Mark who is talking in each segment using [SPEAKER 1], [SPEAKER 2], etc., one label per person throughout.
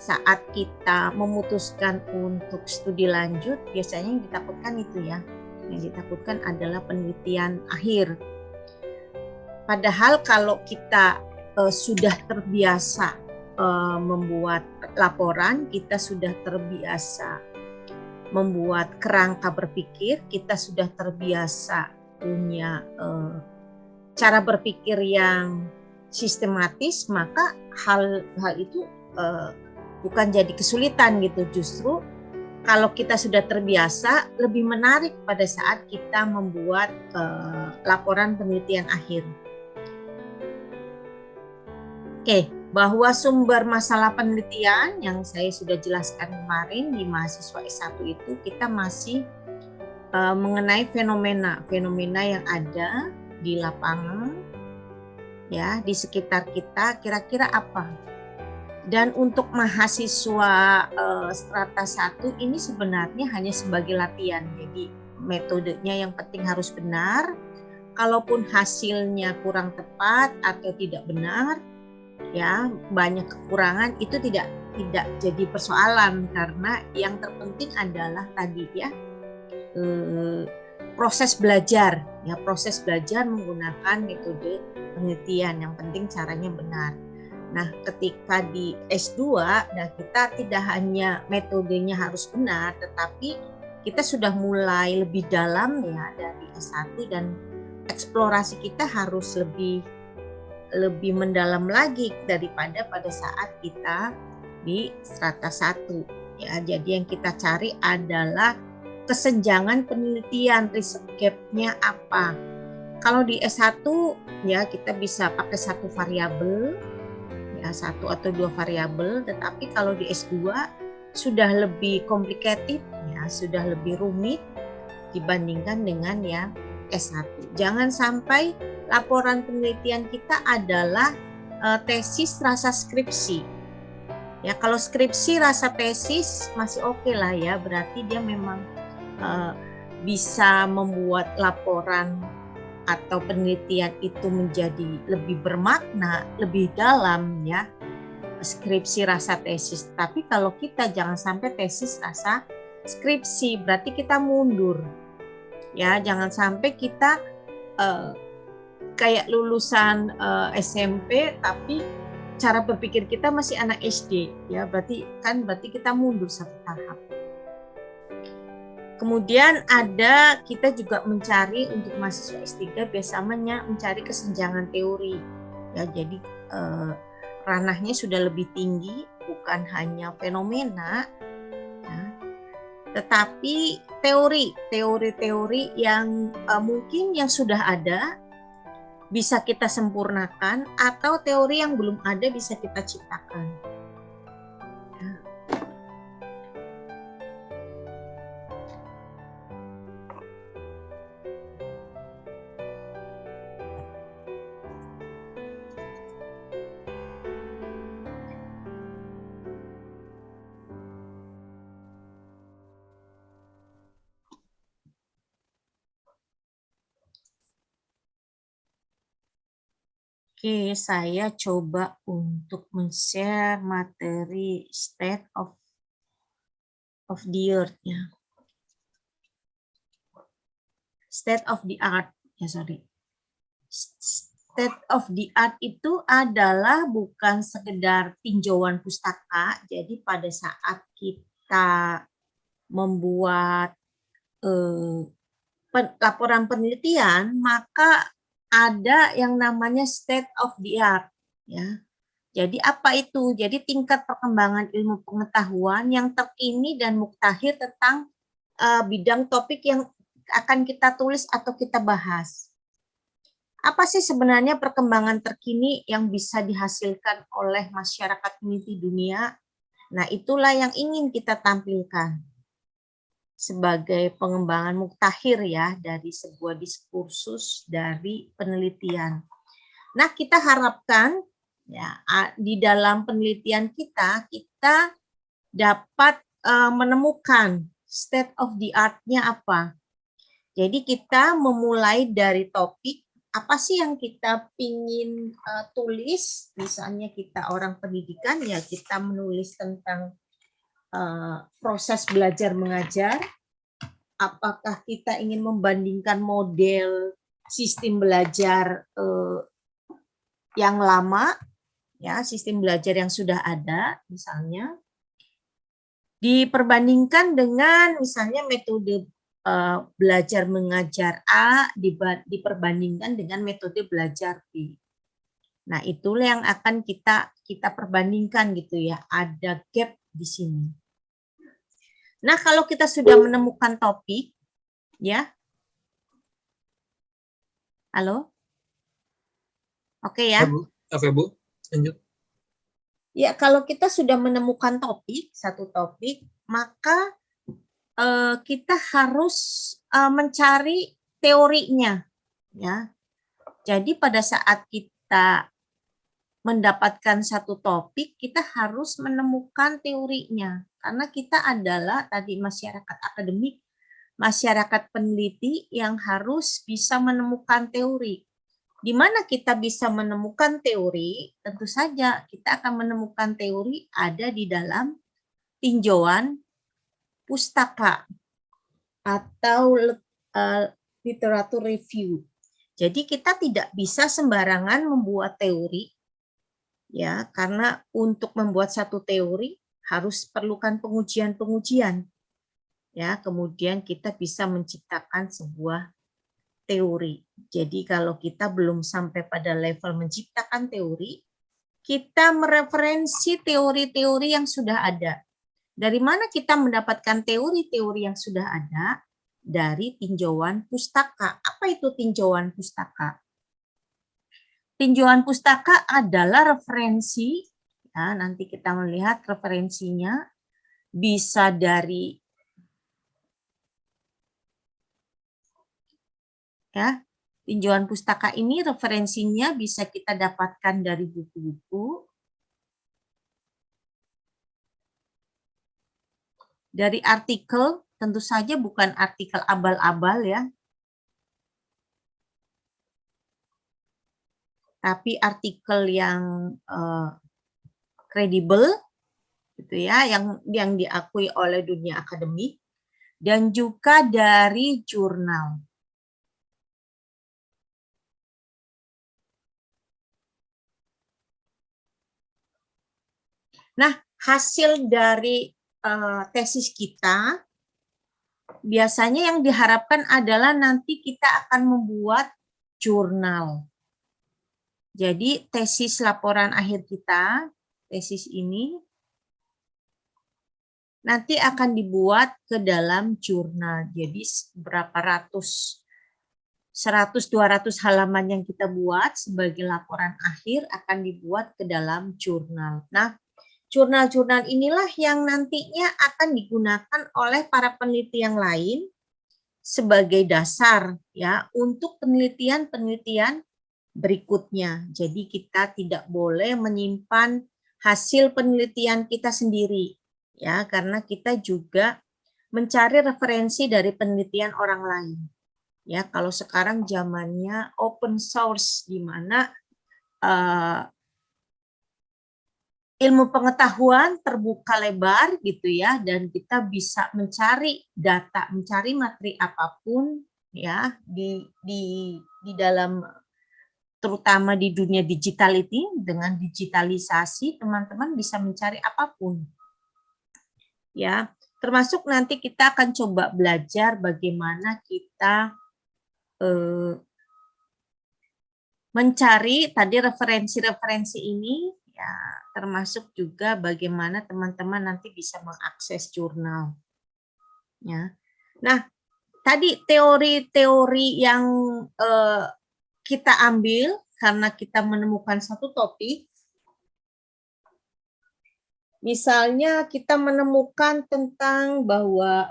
[SPEAKER 1] saat kita memutuskan untuk studi lanjut, biasanya yang ditakutkan itu ya. Yang ditakutkan adalah penelitian akhir. Padahal kalau kita sudah terbiasa membuat laporan, kita sudah terbiasa membuat kerangka berpikir, kita sudah terbiasa punya cara berpikir yang sistematis, maka hal itu bukan jadi kesulitan gitu. Justru kalau kita sudah terbiasa, lebih menarik pada saat kita membuat laporan penelitian akhir. Oke, bahwa sumber masalah penelitian yang saya sudah jelaskan kemarin di mahasiswa S1 itu kita masih mengenai fenomena yang ada di lapangan, ya, di sekitar kita, kira-kira apa. Dan untuk mahasiswa strata 1 ini sebenarnya hanya sebagai latihan, jadi metodenya yang penting harus benar. Kalaupun hasilnya kurang tepat atau tidak benar, ya banyak kekurangan, itu tidak jadi persoalan, karena yang terpenting adalah tadi ya proses belajar menggunakan metode penelitian, yang penting caranya benar. Nah, ketika di S2, kita tidak hanya metodenya harus benar, tetapi kita sudah mulai lebih dalam ya dari S1, dan eksplorasi kita harus lebih mendalam lagi daripada pada saat kita di strata 1 ya. Jadi yang kita cari adalah kesenjangan penelitian, risk gap-nya apa. Kalau di S1 ya kita bisa pakai satu variabel ya, satu atau dua variabel, tetapi kalau di S2 sudah lebih complicated ya, sudah lebih rumit dibandingkan dengan yang S1. Jangan sampai laporan penelitian kita adalah tesis rasa skripsi. Ya, kalau skripsi rasa tesis masih oke lah ya, berarti dia memang bisa membuat laporan atau penelitian itu menjadi lebih bermakna, lebih dalam ya, skripsi rasa tesis. Tapi kalau kita jangan sampai tesis rasa skripsi, berarti kita mundur. Ya, jangan sampai kita kayak lulusan SMP tapi cara berpikir kita masih anak SD ya, berarti kita mundur satu tahap. Kemudian kita juga mencari untuk mahasiswa S3 biasanya mencari kesenjangan teori ya, jadi ranahnya sudah lebih tinggi, bukan hanya fenomena ya, tetapi teori-teori yang mungkin yang sudah ada bisa kita sempurnakan, atau teori yang belum ada bisa kita ciptakan. Oke, saya coba untuk men-share materi state of the art ya. State of the art ya, sorry. State of the art itu adalah bukan sekedar tinjauan pustaka. Jadi pada saat kita membuat laporan penelitian, maka ada yang namanya state of the art ya. Jadi apa itu? Jadi tingkat perkembangan ilmu pengetahuan yang terkini dan mutakhir tentang bidang topik yang akan kita tulis atau kita bahas. Apa sih sebenarnya perkembangan terkini yang bisa dihasilkan oleh masyarakat peneliti dunia? Nah, itulah yang ingin kita tampilkan sebagai pengembangan mutakhir ya dari sebuah diskursus dari penelitian. Nah, kita harapkan ya di dalam penelitian kita dapat menemukan state of the art-nya apa. Jadi kita memulai dari topik apa sih yang kita pingin tulis? Misalnya kita orang pendidikan, ya kita menulis tentang proses belajar mengajar. Apakah kita ingin membandingkan model sistem belajar yang lama, ya sistem belajar yang sudah ada, misalnya diperbandingkan dengan misalnya metode belajar mengajar A diperbandingkan dengan metode belajar B. Nah, itulah yang akan kita perbandingkan gitu ya, ada gap di sini. Nah, kalau kita sudah menemukan topik, ya. Halo? Oke ya.
[SPEAKER 2] Oke, Bu. Lanjut.
[SPEAKER 1] Ya, kalau kita sudah menemukan topik, satu topik, maka kita harus mencari teorinya, ya. Jadi pada saat kita mendapatkan satu topik, kita harus menemukan teorinya. Karena kita adalah tadi masyarakat akademik, masyarakat peneliti yang harus bisa menemukan teori. Di mana kita bisa menemukan teori, tentu saja kita akan menemukan teori ada di dalam tinjauan pustaka atau literatur review. Jadi kita tidak bisa sembarangan membuat teori, ya, karena untuk membuat satu teori harus perlukan pengujian-pengujian, ya. Kemudian kita bisa menciptakan sebuah teori. Jadi kalau kita belum sampai pada level menciptakan teori, kita mereferensi teori-teori yang sudah ada. Dari mana kita mendapatkan teori-teori yang sudah ada? Dari tinjauan pustaka. Apa itu tinjauan pustaka? Tinjauan pustaka adalah referensi, ya, nanti kita melihat referensinya bisa dari ya, tinjauan pustaka ini referensinya bisa kita dapatkan dari buku-buku, dari artikel, tentu saja bukan artikel abal-abal ya, tapi artikel yang kredibel, gitu ya, yang diakui oleh dunia akademik, dan juga dari jurnal. Nah, hasil dari tesis kita biasanya yang diharapkan adalah nanti kita akan membuat jurnal. Jadi tesis laporan akhir kita, tesis ini nanti akan dibuat ke dalam jurnal. Jadi berapa ratus, 100-200 halaman yang kita buat sebagai laporan akhir akan dibuat ke dalam jurnal. Nah, jurnal-jurnal inilah yang nantinya akan digunakan oleh para peneliti yang lain sebagai dasar ya untuk penelitian-penelitian berikutnya. Jadi kita tidak boleh menyimpan hasil penelitian kita sendiri ya, karena kita juga mencari referensi dari penelitian orang lain. Ya, kalau sekarang zamannya open source di mana ilmu pengetahuan terbuka lebar gitu ya, dan kita bisa mencari data, mencari materi apapun ya di dalam, terutama di dunia digital ini. Dengan digitalisasi teman-teman bisa mencari apapun ya, termasuk nanti kita akan coba belajar bagaimana kita mencari tadi referensi-referensi ini ya, termasuk juga bagaimana teman-teman nanti bisa mengakses jurnal ya. Nah, tadi teori-teori yang kita ambil karena kita menemukan satu topik. Misalnya kita menemukan tentang bahwa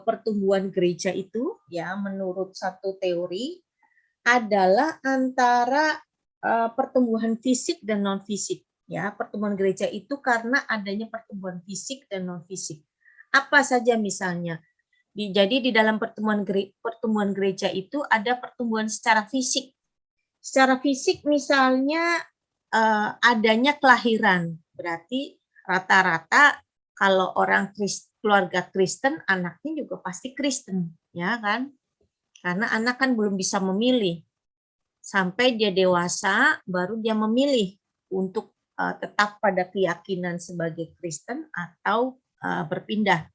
[SPEAKER 1] pertumbuhan gereja itu ya menurut satu teori adalah antara pertumbuhan fisik dan non fisik ya. Pertumbuhan gereja itu karena adanya pertumbuhan fisik dan non fisik. Apa saja misalnya? Jadi di dalam pertumbuhan gereja itu ada pertumbuhan secara fisik, Secara fisik misalnya adanya kelahiran, berarti rata-rata kalau orang keluarga Kristen, anaknya juga pasti Kristen, ya kan? Karena anak kan belum bisa memilih. Sampai dia dewasa, baru dia memilih untuk tetap pada keyakinan sebagai Kristen atau berpindah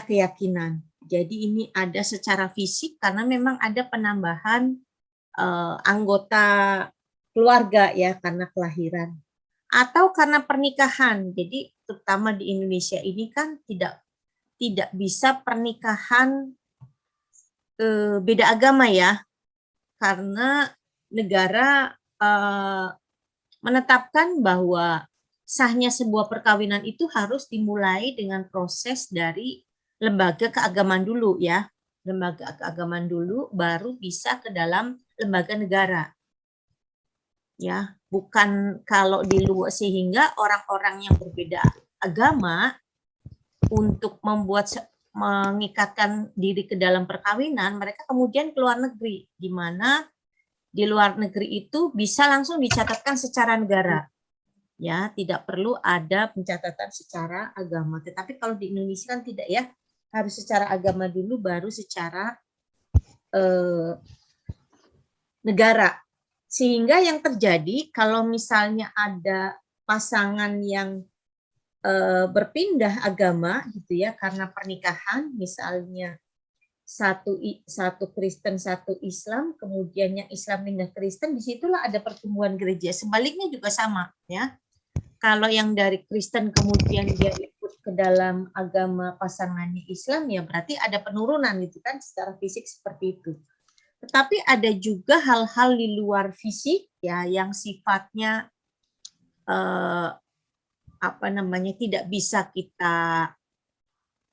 [SPEAKER 1] keyakinan. Jadi ini ada secara fisik karena memang ada penambahan anggota keluarga ya karena kelahiran atau karena pernikahan. Jadi terutama di Indonesia ini kan tidak bisa pernikahan beda agama ya, karena negara menetapkan bahwa sahnya sebuah perkawinan itu harus dimulai dengan proses dari lembaga keagamaan dulu ya. Lembaga keagamaan dulu baru bisa ke dalam lembaga negara. Ya, bukan kalau di luar, sehingga orang-orang yang berbeda agama untuk mengikatkan diri ke dalam perkawinan, mereka kemudian ke luar negeri, di mana di luar negeri itu bisa langsung dicatatkan secara negara. Ya, tidak perlu ada pencatatan secara agama. Tetapi kalau di Indonesia kan tidak ya, harus secara agama dulu baru secara negara. Sehingga yang terjadi kalau misalnya ada pasangan yang berpindah agama gitu ya karena pernikahan, misalnya satu Kristen satu Islam, kemudian yang Islam pindah Kristen, disitulah ada pertumbuhan gereja. Sebaliknya juga sama ya. Kalau yang dari Kristen kemudian dia ikut ke dalam agama pasangannya Islam, ya berarti ada penurunan gitu kan secara fisik seperti itu. Tetapi ada juga hal-hal di luar fisik ya yang sifatnya tidak bisa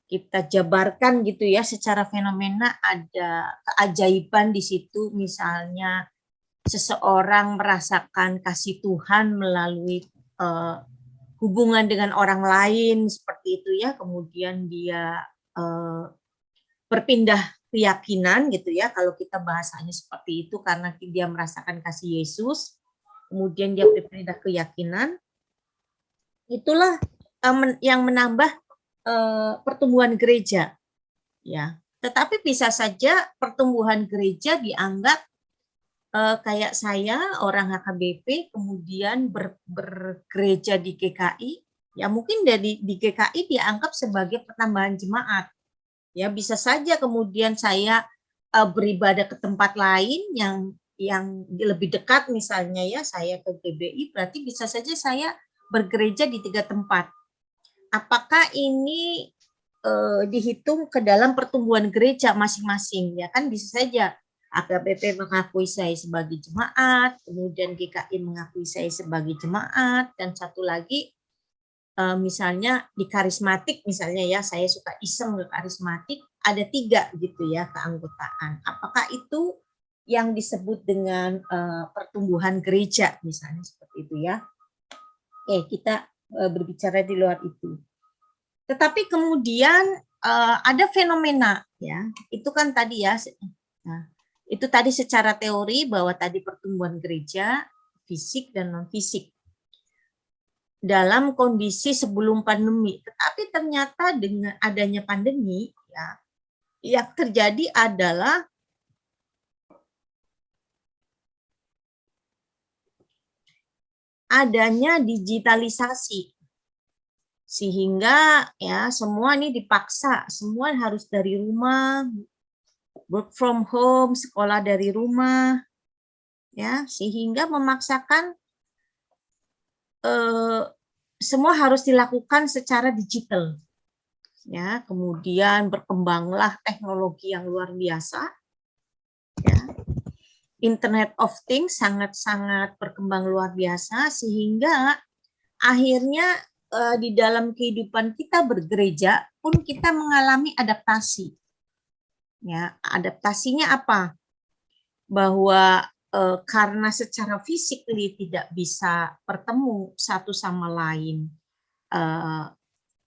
[SPEAKER 1] kita jabarkan gitu ya secara fenomena. Ada keajaiban di situ, misalnya seseorang merasakan kasih Tuhan melalui hubungan dengan orang lain seperti itu ya, kemudian dia berpindah keyakinan gitu ya, kalau kita bahasanya seperti itu, karena dia merasakan kasih Yesus, kemudian dia berpindah keyakinan. Itulah yang menambah pertumbuhan gereja ya. Tetapi bisa saja pertumbuhan gereja dianggap kayak saya orang HKBP kemudian bergereja di GKI, ya mungkin di GKI dianggap sebagai pertambahan jemaat. Ya bisa saja kemudian saya beribadah ke tempat lain yang lebih dekat, misalnya ya saya ke GBI, berarti bisa saja saya bergereja di 3 tempat. Apakah ini dihitung ke dalam pertumbuhan gereja masing-masing? Ya kan bisa saja HKBP mengakui saya sebagai jemaat, kemudian GKI mengakui saya sebagai jemaat, dan satu lagi misalnya di karismatik, misalnya ya saya suka iseng ke karismatik, ada 3 gitu ya keanggotaan. Apakah itu yang disebut dengan pertumbuhan gereja misalnya seperti itu ya? Kita berbicara di luar itu. Tetapi kemudian ada fenomena ya, itu kan tadi ya. Nah, itu tadi secara teori bahwa tadi pertumbuhan gereja fisik dan non fisik dalam kondisi sebelum pandemi. Tetapi ternyata dengan adanya pandemi ya, yang terjadi adalah adanya digitalisasi. Sehingga ya semua ini dipaksa, semua harus dari rumah, work from home, sekolah dari rumah, ya, sehingga memaksakan semua harus dilakukan secara digital. Ya, kemudian berkembanglah teknologi yang luar biasa. Ya. Internet of Things sangat-sangat berkembang luar biasa, sehingga akhirnya di dalam kehidupan kita bergereja pun kita mengalami adaptasi. Ya, adaptasinya apa? Bahwa karena secara fisik tidak bisa bertemu satu sama lain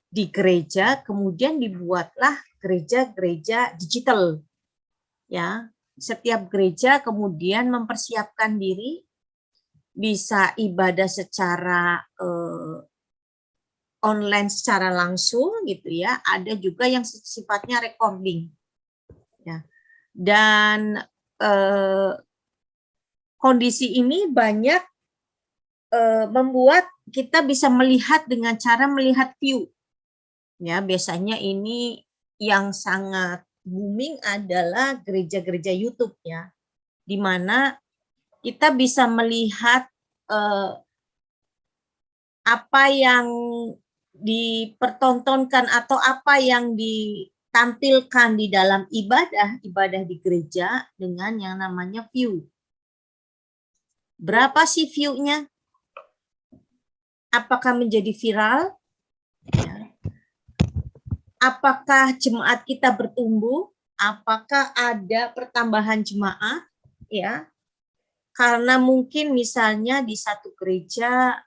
[SPEAKER 1] di gereja, kemudian dibuatlah gereja-gereja digital. Ya, setiap gereja kemudian mempersiapkan diri, bisa ibadah secara online secara langsung gitu ya, ada juga yang sifatnya recording ya. Dan kondisi ini banyak membuat kita bisa melihat dengan cara melihat view ya. Biasanya ini yang sangat booming adalah gereja-gereja YouTube ya, di mana kita bisa melihat apa yang dipertontonkan atau apa yang ditampilkan di dalam ibadah di gereja dengan yang namanya view. Berapa sih view-nya? Apakah menjadi viral? Ya. Apakah jemaat kita bertumbuh? Apakah ada pertambahan jemaat? Ya, karena mungkin misalnya di satu gereja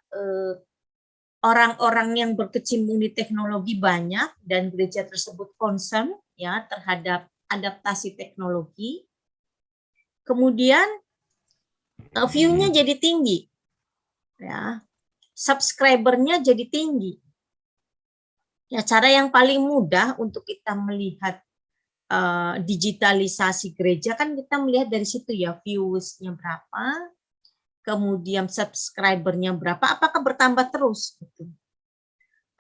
[SPEAKER 1] orang-orang yang berkecimpung di teknologi banyak dan gereja tersebut concern ya terhadap adaptasi teknologi. Kemudian view-nya jadi tinggi. Ya. Subscriber-nya jadi tinggi. Ya, cara yang paling mudah untuk kita melihat digitalisasi gereja kan kita melihat dari situ ya, views-nya berapa, kemudian subscriber-nya berapa, apakah bertambah terus gitu.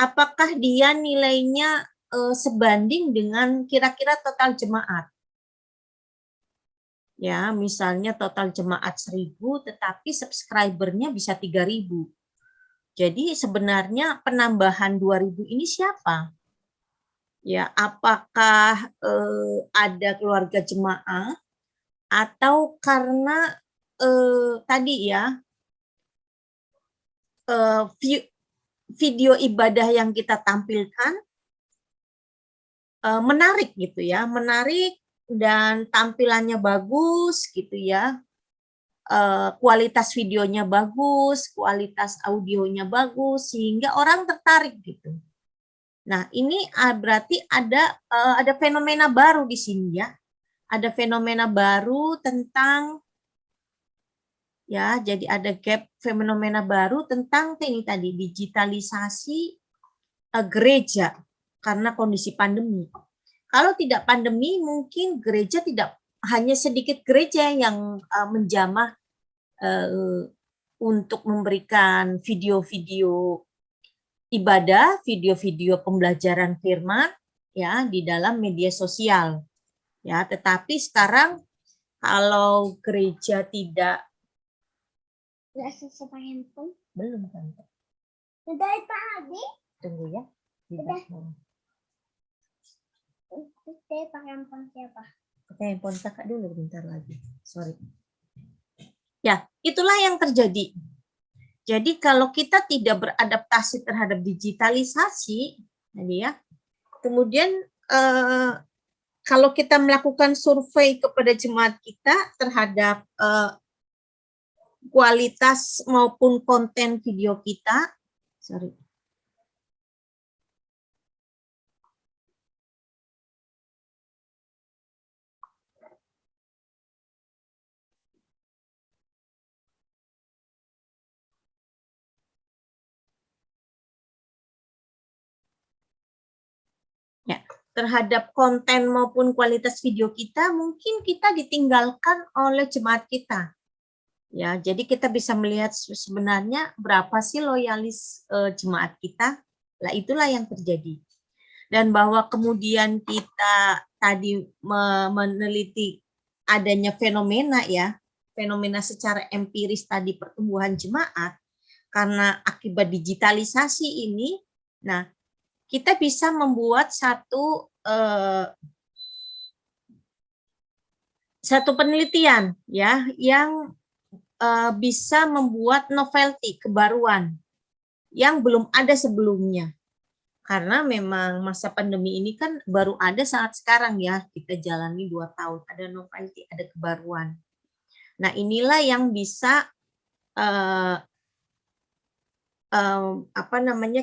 [SPEAKER 1] Apakah dia nilainya sebanding dengan kira-kira total jemaat. Ya, misalnya total jemaat 1.000 tetapi subscriber-nya bisa 3.000. Jadi sebenarnya penambahan 2.000 ini siapa? Ya, apakah ada keluarga jemaat atau karena tadi ya video ibadah yang kita tampilkan menarik gitu ya, menarik dan tampilannya bagus gitu ya, kualitas videonya bagus, kualitas audionya bagus sehingga orang tertarik gitu. Nah ini berarti ada fenomena baru di sini ya, ada fenomena baru tentang ya, jadi ada gap fenomena baru tentang ini tadi digitalisasi gereja karena kondisi pandemi. Kalau tidak pandemi, mungkin gereja tidak hanya sedikit gereja yang menjamah untuk memberikan video-video ibadah, video-video pembelajaran firman ya di dalam media sosial. Ya, tetapi sekarang kalau gereja tidak
[SPEAKER 3] selesai handphone?
[SPEAKER 1] belum kan?
[SPEAKER 3] Udah tadi?
[SPEAKER 1] Tunggu ya.
[SPEAKER 3] Udah. Saya pakai handphone siapa?
[SPEAKER 1] Pakai handphone kakak dulu bentar lagi. Sorry. Ya, itulah yang terjadi. Jadi kalau kita tidak beradaptasi terhadap digitalisasi, jadi ya, kemudian kalau kita melakukan survei kepada jemaat kita terhadap kualitas maupun konten video kita, sorry. Ya, terhadap konten maupun kualitas video kita, mungkin kita ditinggalkan oleh jemaat kita. Ya, jadi kita bisa melihat sebenarnya berapa sih loyalis jemaat kita. Lah itulah yang terjadi. Dan bahwa kemudian kita tadi meneliti adanya fenomena ya, fenomena secara empiris tadi pertumbuhan jemaat karena akibat digitalisasi ini. Nah, kita bisa membuat satu penelitian ya yang bisa membuat novelty, kebaruan yang belum ada sebelumnya. Karena memang masa pandemi ini kan baru ada saat sekarang ya, kita jalani 2 tahun, ada novelty, ada kebaruan. Nah inilah yang bisa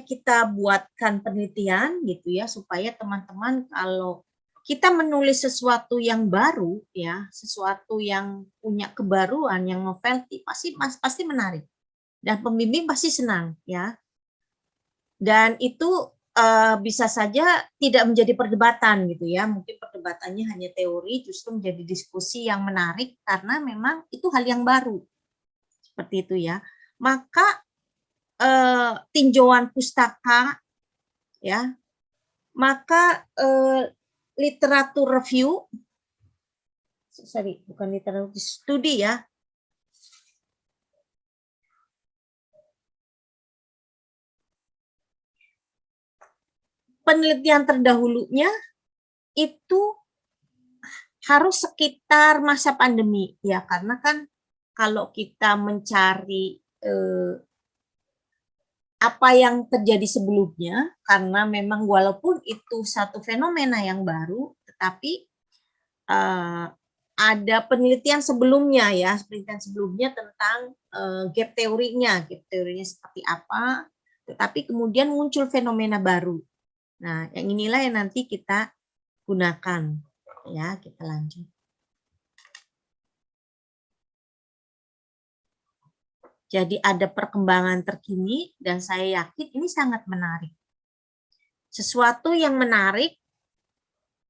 [SPEAKER 1] kita buatkan penelitian gitu ya, supaya teman-teman kalau kita menulis sesuatu yang baru, ya, sesuatu yang punya kebaruan, yang novelty, pasti menarik. Dan pembimbing pasti senang, ya. Dan itu bisa saja tidak menjadi perdebatan gitu ya, mungkin perdebatannya hanya teori, justru menjadi diskusi yang menarik karena memang itu hal yang baru, seperti itu ya. Maka tinjauan pustaka, ya, maka literatur review, bukan literatur studi ya, penelitian terdahulunya itu harus sekitar masa pandemi ya, karena kan kalau kita mencari apa yang terjadi sebelumnya, karena memang walaupun itu satu fenomena yang baru, tetapi ada penelitian sebelumnya ya, penelitian sebelumnya tentang gap teorinya seperti apa, tetapi kemudian muncul fenomena baru. Nah, yang inilah yang nanti kita gunakan. Ya, kita lanjut. Jadi ada perkembangan terkini dan saya yakin ini sangat menarik. Sesuatu yang menarik,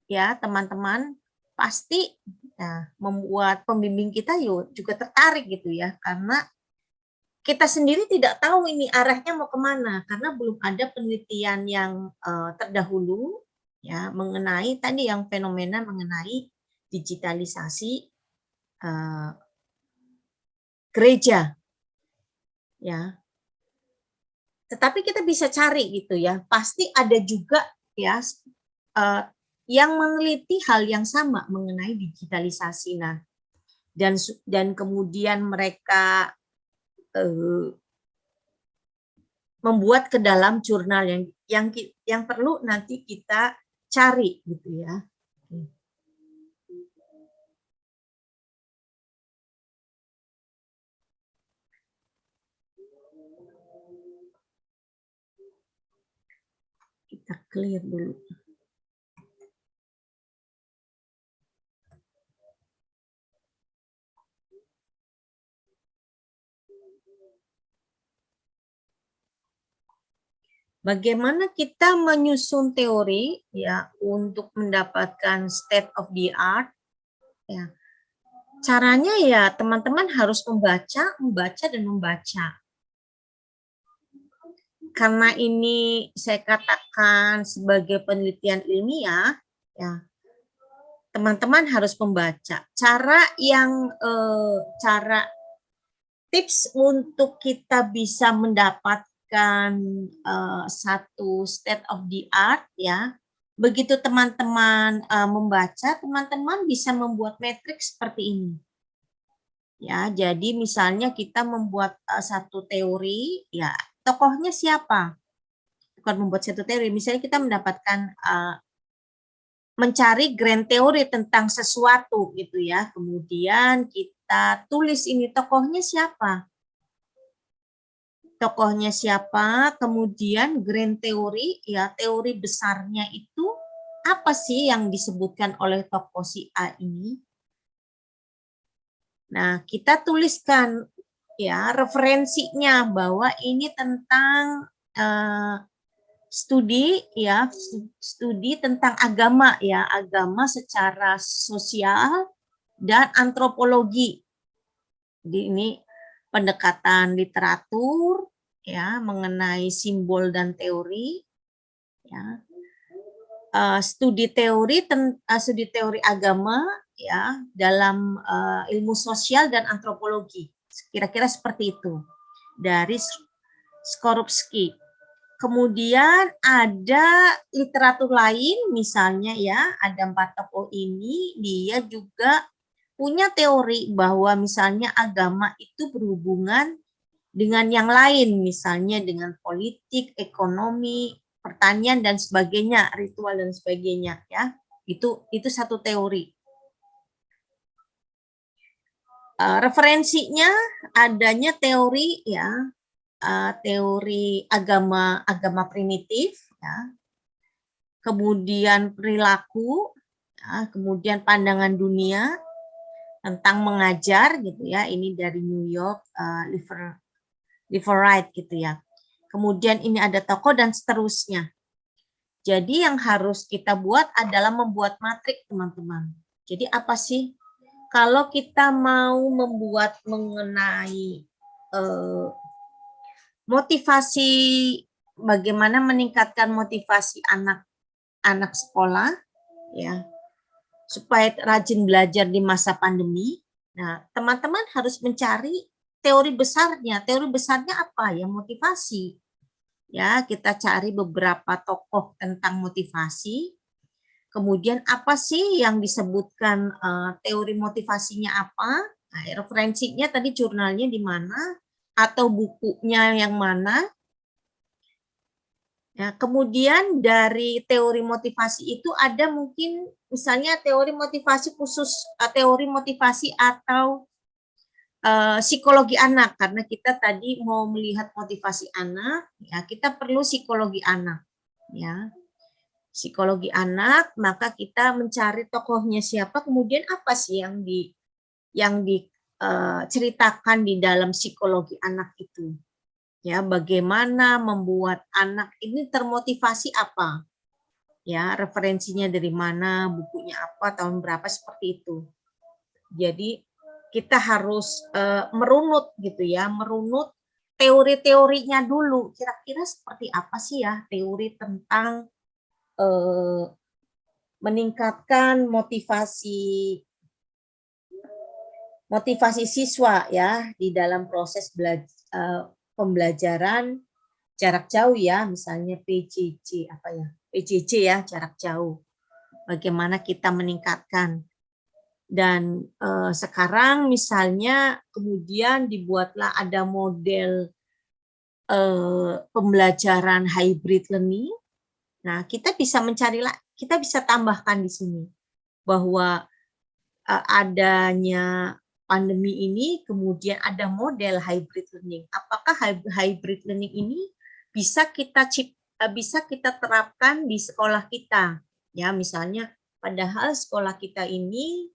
[SPEAKER 1] ya teman-teman, pasti ya, membuat pembimbing kita juga tertarik gitu ya, karena kita sendiri tidak tahu ini arahnya mau kemana, karena belum ada penelitian yang terdahulu ya mengenai tadi yang fenomena mengenai digitalisasi gereja. Ya, tetapi kita bisa cari gitu ya, pasti ada juga ya yang meneliti hal yang sama mengenai digitalisasi. Nah, dan kemudian mereka membuat ke dalam jurnal yang perlu nanti kita cari gitu ya. Kita clear dulu. Bagaimana kita menyusun teori ya untuk mendapatkan state of the art ya. Caranya ya teman-teman harus membaca dan membaca. Karena ini saya katakan sebagai penelitian ilmiah ya. Teman-teman harus membaca. Cara tips untuk kita bisa mendapatkan satu state of the art ya. Begitu teman-teman membaca, teman-teman bisa membuat matriks seperti ini. Ya, jadi misalnya kita membuat satu teori, ya tokohnya siapa? Bukan membuat satu teori, misalnya kita mendapatkan mencari grand teori tentang sesuatu gitu ya. Kemudian kita tulis ini tokohnya siapa? Tokohnya siapa, kemudian grand teori, ya teori besarnya itu apa sih yang disebutkan oleh tokoh si A ini. Nah, kita tuliskan ya referensinya bahwa ini tentang studi tentang agama ya, agama secara sosial dan antropologi. Jadi ini pendekatan literatur ya mengenai simbol dan teori ya. Studi teori agama ya dalam ilmu sosial dan antropologi. Kira-kira seperti itu dari Skorupski. Kemudian ada literatur lain misalnya ya, ada 4 tokoh ini dia juga punya teori bahwa misalnya agama itu berhubungan dengan yang lain, misalnya dengan politik, ekonomi, pertanian dan sebagainya, ritual dan sebagainya ya. Itu satu teori. Referensinya adanya teori ya, teori agama primitif ya. Kemudian perilaku Ya, kemudian pandangan dunia tentang mengajar gitu ya, ini dari New York, Liverite gitu ya. Kemudian ini ada tokoh dan seterusnya. Jadi yang harus kita buat adalah membuat matrik, teman-teman. Jadi apa sih? Kalau kita mau membuat mengenai motivasi, bagaimana meningkatkan motivasi anak-anak sekolah, ya, supaya rajin belajar di masa pandemi. Nah, teman-teman harus mencari teori besarnya. Teori besarnya apa ya? Motivasi. Ya, kita cari beberapa tokoh tentang motivasi. Kemudian apa sih yang disebutkan teori motivasinya apa? Nah, referensinya tadi jurnalnya di mana atau bukunya yang mana? Ya, kemudian dari teori motivasi itu ada mungkin misalnya teori motivasi khusus, teori motivasi atau psikologi anak, karena kita tadi mau melihat motivasi anak, ya kita perlu psikologi anak, ya psikologi anak, maka kita mencari tokohnya siapa, kemudian apa sih yang diceritakan di dalam psikologi anak itu, ya bagaimana membuat anak ini termotivasi apa, ya referensinya dari mana, bukunya apa, tahun berapa, seperti itu. Jadi kita harus merunut gitu ya, merunut teori-teorinya dulu. Kira-kira seperti apa sih ya teori tentang meningkatkan motivasi siswa ya di dalam proses pembelajaran jarak jauh ya, misalnya PJJ apa ya? PJJ ya, jarak jauh. Bagaimana kita meningkatkan. Dan sekarang misalnya kemudian dibuatlah ada model pembelajaran hybrid learning. Nah, kita bisa kita bisa tambahkan di sini bahwa adanya pandemi ini kemudian ada model hybrid learning. Apakah hybrid learning ini bisa kita terapkan di sekolah kita? Ya, misalnya padahal sekolah kita ini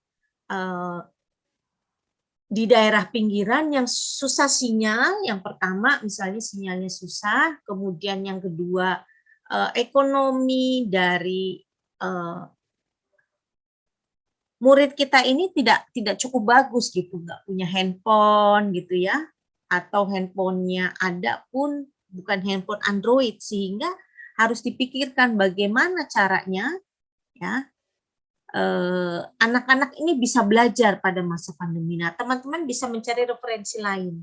[SPEAKER 1] di daerah pinggiran yang susah sinyal, yang pertama misalnya sinyalnya susah, kemudian yang kedua ekonomi dari murid kita ini tidak cukup bagus gitu, nggak punya handphone gitu ya, atau handphonenya ada pun bukan handphone Android, sehingga harus dipikirkan bagaimana caranya ya anak-anak ini bisa belajar pada masa pandemi. Nah, teman-teman bisa mencari referensi lain.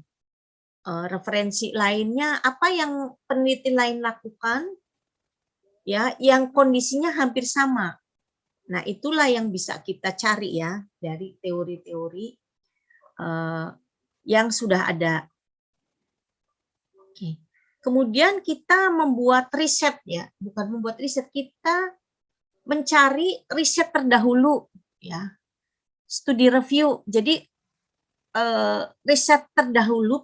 [SPEAKER 1] Referensi lainnya apa yang peneliti lain lakukan, ya, yang kondisinya hampir sama. Nah, itulah yang bisa kita cari ya dari teori-teori yang sudah ada. Oke. Kemudian kita membuat riset ya, bukan membuat riset, kita mencari riset terdahulu ya, studi review. Jadi riset pendahulu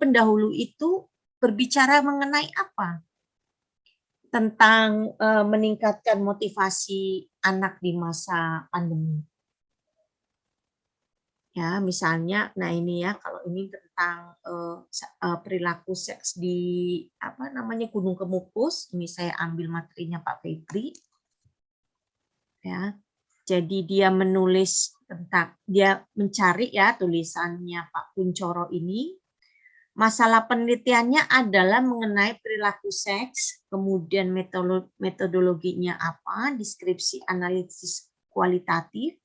[SPEAKER 1] itu berbicara mengenai apa? Tentang meningkatkan motivasi anak di masa pandemi. Ya, misalnya, nah ini ya, kalau ini tentang perilaku seks di Gunung Kemukus, ini saya ambil materinya Pak Febri. Ya, jadi dia menulis dia mencari ya tulisannya Pak Kuncoro ini. Masalah penelitiannya adalah mengenai perilaku seks, kemudian metodologinya apa, deskripsi analisis kualitatif,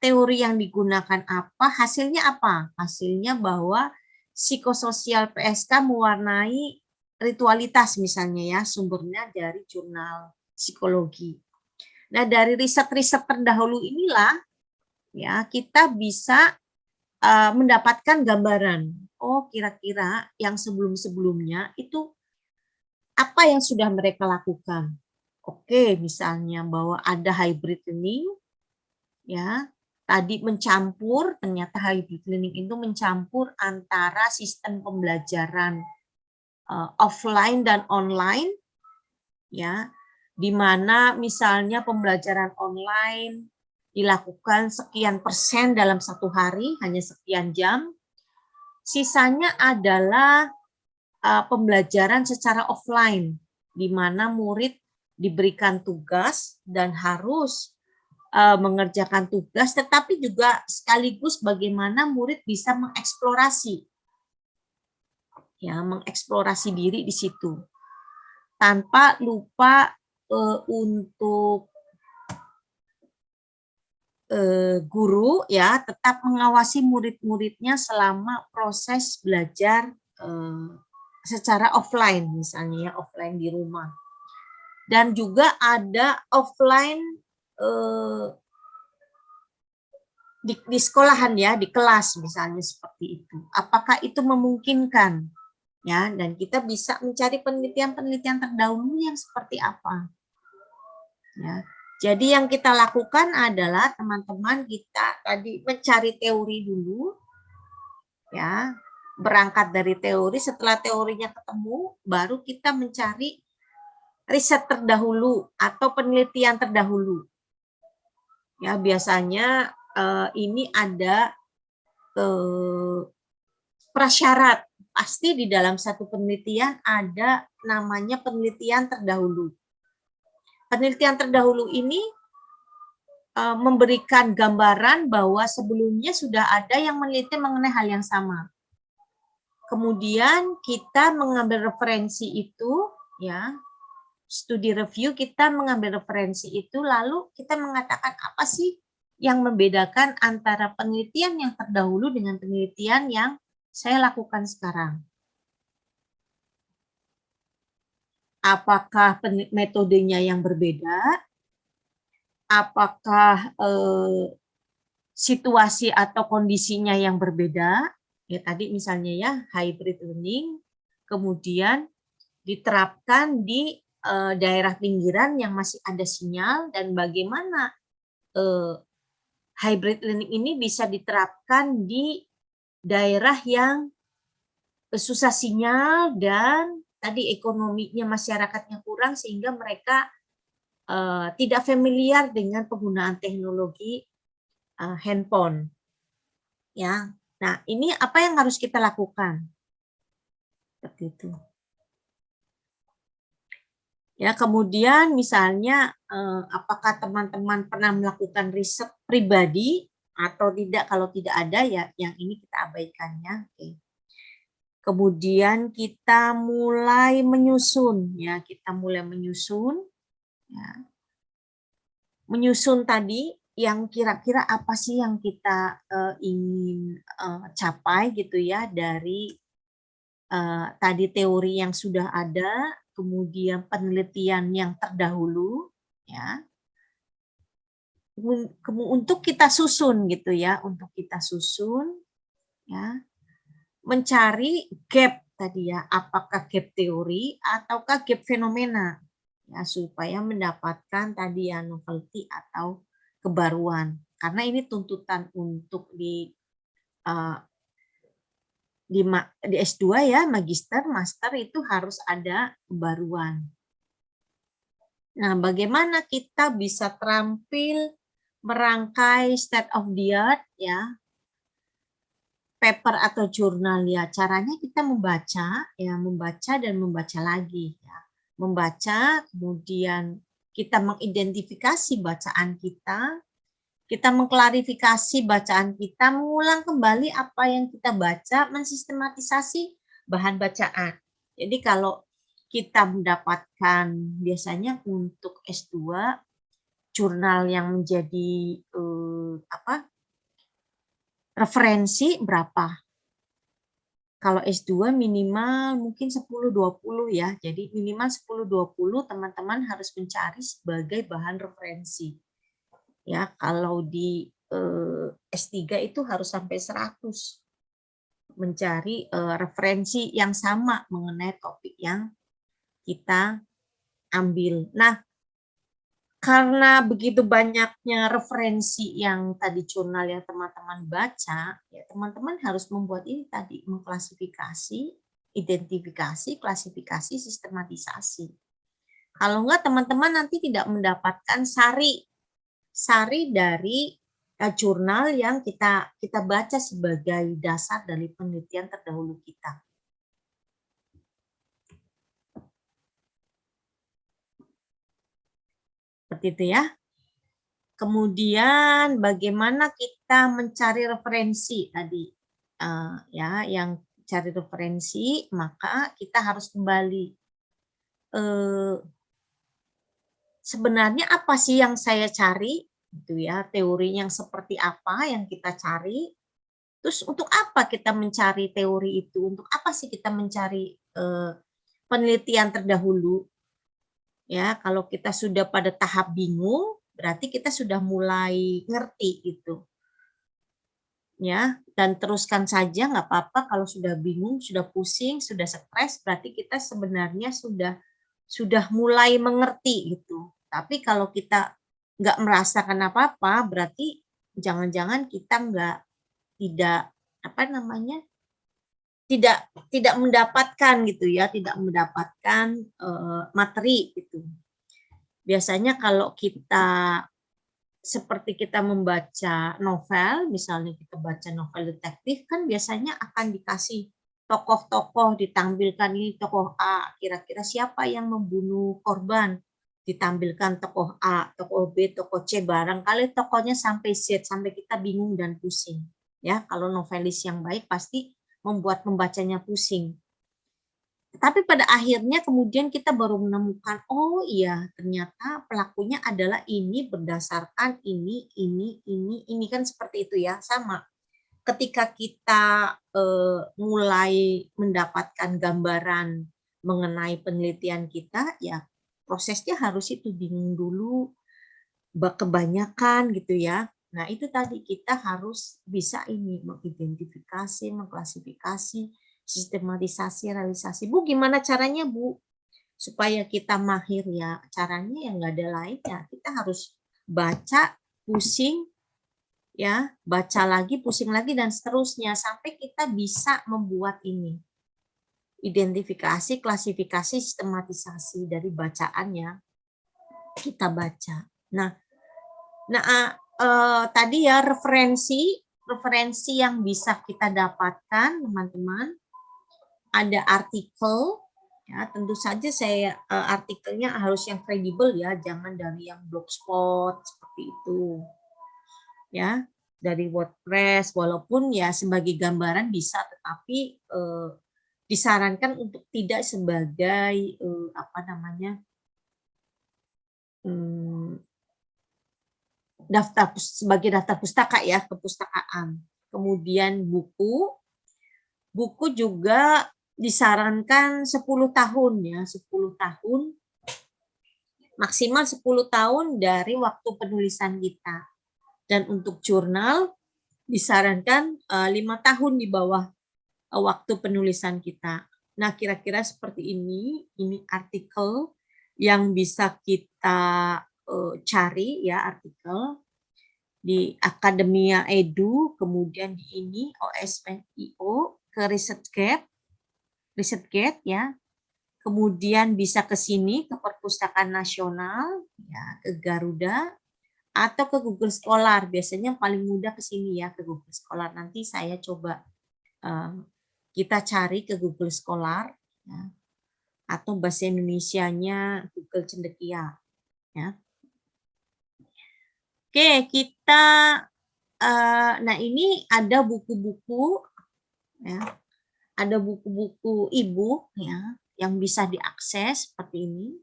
[SPEAKER 1] teori yang digunakan apa, hasilnya apa? Hasilnya bahwa psikososial PSK mewarnai ritualitas misalnya ya, sumbernya dari jurnal psikologi. Nah, dari riset-riset terdahulu inilah ya kita bisa mendapatkan gambaran. Oh, kira-kira yang sebelum-sebelumnya itu apa yang sudah mereka lakukan. Oke, misalnya bahwa ada hybrid learning, ya, tadi ternyata hybrid learning itu mencampur antara sistem pembelajaran offline dan online, ya, di mana misalnya pembelajaran online dilakukan sekian persen dalam satu hari, hanya sekian jam. Sisanya adalah pembelajaran secara offline, di mana murid diberikan tugas dan harus mengerjakan tugas, tetapi juga sekaligus bagaimana murid bisa mengeksplorasi, ya, mengeksplorasi diri di situ, tanpa lupa untuk guru ya tetap mengawasi murid-muridnya selama proses belajar secara offline, misalnya ya, offline di rumah. Dan juga ada offline di sekolahan ya, di kelas misalnya seperti itu. Apakah itu memungkinkan? Ya, dan kita bisa mencari penelitian-penelitian terdahulu yang seperti apa. Ya. Jadi yang kita lakukan adalah teman-teman kita tadi mencari teori dulu, ya, berangkat dari teori. Setelah teorinya ketemu, baru kita mencari riset terdahulu atau penelitian terdahulu. Ya, biasanya ini ada prasyarat. Pasti di dalam satu penelitian ada namanya penelitian terdahulu. Penelitian terdahulu ini memberikan gambaran bahwa sebelumnya sudah ada yang meneliti mengenai hal yang sama. Kemudian kita mengambil referensi itu, ya, studi review, kita mengambil referensi itu, lalu kita mengatakan apa sih yang membedakan antara penelitian yang terdahulu dengan penelitian yang saya lakukan sekarang. Apakah metodenya yang berbeda? Apakah situasi atau kondisinya yang berbeda? Ya tadi misalnya ya hybrid learning, kemudian diterapkan di daerah pinggiran yang masih ada sinyal, dan bagaimana hybrid learning ini bisa diterapkan di daerah yang susah sinyal dan tadi ekonominya masyarakatnya kurang sehingga mereka tidak familiar dengan penggunaan teknologi handphone. Ya, nah ini apa yang harus kita lakukan? Seperti itu. Ya, kemudian misalnya apakah teman-teman pernah melakukan riset pribadi atau tidak? Kalau tidak ada ya, yang ini kita abaikannya. Oke. Kemudian kita mulai menyusun, ya kita mulai menyusun, ya. Menyusun tadi yang kira-kira apa sih yang kita ingin capai gitu ya dari tadi teori yang sudah ada, kemudian penelitian yang terdahulu, ya. Untuk kita susun gitu ya, untuk kita susun, ya. Mencari gap tadi ya, apakah gap teori ataukah gap fenomena, ya, supaya mendapatkan tadi ya novelty atau kebaruan, karena ini tuntutan untuk di S2 ya, magister, master itu harus ada kebaruan. Nah, bagaimana kita bisa terampil merangkai state of the art ya, paper atau jurnal ya, caranya kita membaca ya, membaca dan membaca lagi ya. Membaca, kemudian kita mengidentifikasi bacaan kita mengklarifikasi bacaan kita, mengulang kembali apa yang kita baca, mensistematisasi bahan bacaan. Jadi kalau kita mendapatkan biasanya untuk S2 jurnal yang menjadi referensi berapa? Kalau S2 minimal mungkin 10-20 ya. Jadi minimal 10-20 teman-teman harus mencari sebagai bahan referensi. Ya, kalau di S3 itu harus sampai 100 mencari referensi yang sama mengenai topik yang kita ambil. Nah, karena begitu banyaknya referensi yang tadi jurnal yang teman-teman baca, ya teman-teman harus membuat ini tadi, mengklasifikasi, identifikasi, klasifikasi, sistematisasi. Kalau enggak teman-teman nanti tidak mendapatkan sari sari dari jurnal yang kita baca sebagai dasar dari penelitian terdahulu kita. Seperti itu ya. Kemudian bagaimana kita mencari referensi tadi, ya, yang cari referensi, maka kita harus kembali. Sebenarnya apa sih yang saya cari, gitu ya, teori yang seperti apa yang kita cari, terus untuk apa kita mencari teori itu, untuk apa sih kita mencari penelitian terdahulu, ya, kalau kita sudah pada tahap bingung, berarti kita sudah mulai ngerti gitu, ya, dan teruskan saja nggak apa-apa kalau sudah bingung, sudah pusing, sudah stres, berarti kita sebenarnya sudah mulai mengerti gitu. Tapi kalau kita nggak merasakan apa-apa, berarti jangan-jangan kita tidak apa namanya, tidak mendapatkan gitu ya, tidak mendapatkan materi gitu. Biasanya kalau kita seperti kita membaca novel, misalnya kita baca novel detektif, kan biasanya akan dikasih tokoh-tokoh, ditampilkan ini tokoh A, kira-kira siapa yang membunuh korban, ditampilkan tokoh A, tokoh B, tokoh C, barangkali tokohnya sampai Z, sampai kita bingung dan pusing. Ya, kalau novelis yang baik pasti membuat pembacanya pusing. Tapi pada akhirnya kemudian kita baru menemukan, oh iya ternyata pelakunya adalah ini berdasarkan ini kan seperti itu ya, sama. Ketika kita mulai mendapatkan gambaran mengenai penelitian kita, ya prosesnya harus itu bingung dulu, kebanyakan gitu ya. Nah itu tadi kita harus bisa ini mengidentifikasi, mengklasifikasi, sistematisasi, realisasi. Bu, gimana caranya Bu? Supaya kita mahir ya, caranya yang nggak ada lain ya, kita harus baca, pusing, ya, baca lagi, pusing lagi, dan seterusnya, sampai kita bisa membuat ini. Identifikasi, klasifikasi, sistematisasi dari bacaan yang kita baca. Nah, tadi ya referensi yang bisa kita dapatkan, teman-teman, ada artikel, ya tentu saja saya artikelnya harus yang kredibel ya, jangan dari yang blogspot seperti itu, ya, dari WordPress, walaupun ya sebagai gambaran bisa, tetapi disarankan untuk tidak sebagai apa namanya, sebagai daftar pustaka ya, kepustakaan. Kemudian buku juga disarankan 10 tahun ya, 10 tahun, maksimal 10 tahun dari waktu penulisan kita. Dan untuk jurnal disarankan 5 tahun di bawah waktu penulisan kita. Nah, kira-kira seperti ini artikel yang bisa kita cari ya, artikel di Akademia Edu, kemudian di ini OSPIO, ke ResearchGate ya. Kemudian bisa ke sini ke Perpustakaan Nasional ya, ke Garuda, atau ke Google Scholar. Biasanya paling mudah ke sini ya, ke Google Scholar. Nanti saya coba kita cari ke Google Scholar ya, atau bahasa Indonesianya Google Cendekia ya. Oke, kita nah ini ada buku-buku ya. Ada buku-buku e-book ya yang bisa diakses seperti ini.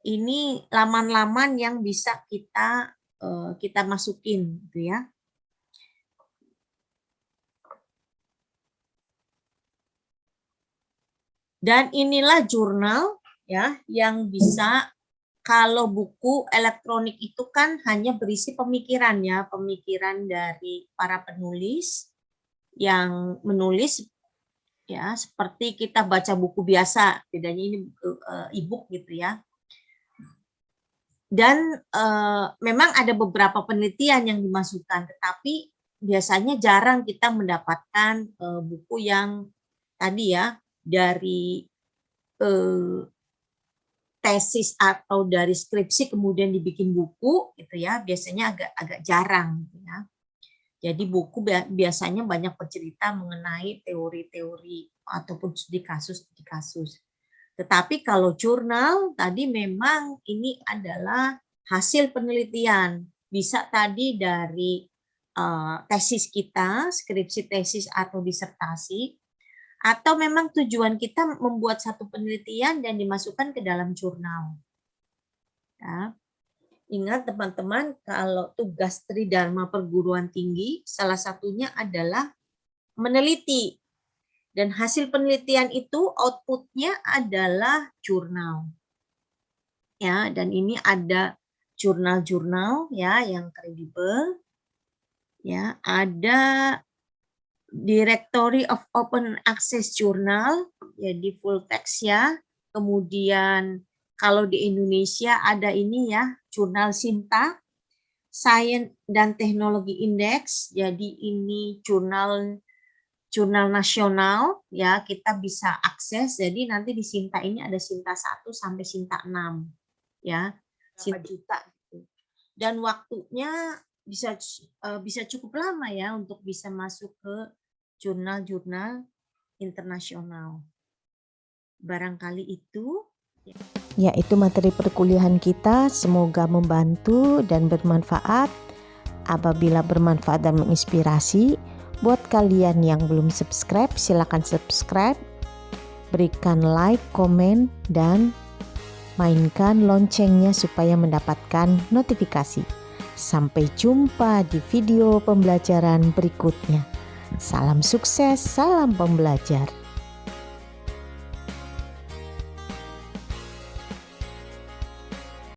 [SPEAKER 1] Ini laman-laman yang bisa kita masukin gitu ya. Dan inilah jurnal ya yang bisa, kalau buku elektronik itu kan hanya berisi pemikiran ya, pemikiran dari para penulis yang menulis ya, seperti kita baca buku biasa, bedanya ini e-book gitu ya. Dan memang ada beberapa penelitian yang dimasukkan, tetapi biasanya jarang kita mendapatkan buku yang tadi ya, dari tesis atau dari skripsi kemudian dibikin buku gitu ya, biasanya agak jarang gitu ya. Jadi buku biasanya banyak bercerita mengenai teori-teori ataupun studi kasus. Tetapi kalau jurnal tadi memang ini adalah hasil penelitian. Bisa tadi dari tesis kita, skripsi tesis atau disertasi, atau memang tujuan kita membuat satu penelitian dan dimasukkan ke dalam jurnal. Ya. Ingat teman-teman, kalau tugas Tridharma perguruan tinggi, salah satunya adalah meneliti. Dan hasil penelitian itu outputnya adalah jurnal. Ya, dan ini ada jurnal-jurnal ya yang kredibel. Ya, ada Directory of Open Access Journal, jadi full text ya. Kemudian kalau di Indonesia ada ini ya, Jurnal Sinta, Science dan Teknologi Index. Jadi ini jurnal nasional ya, kita bisa akses. Jadi nanti di Sinta ini ada Sinta 1 sampai Sinta 6 ya, berapa juta gitu. Dan waktunya bisa cukup lama ya untuk bisa masuk ke jurnal-jurnal internasional. Barangkali itu
[SPEAKER 4] yaitu materi perkuliahan kita, semoga membantu dan bermanfaat. Apabila bermanfaat dan menginspirasi, buat kalian yang belum subscribe, silakan subscribe, berikan like, komen, dan mainkan loncengnya supaya mendapatkan notifikasi. Sampai jumpa di video pembelajaran berikutnya. Salam sukses, salam pembelajar.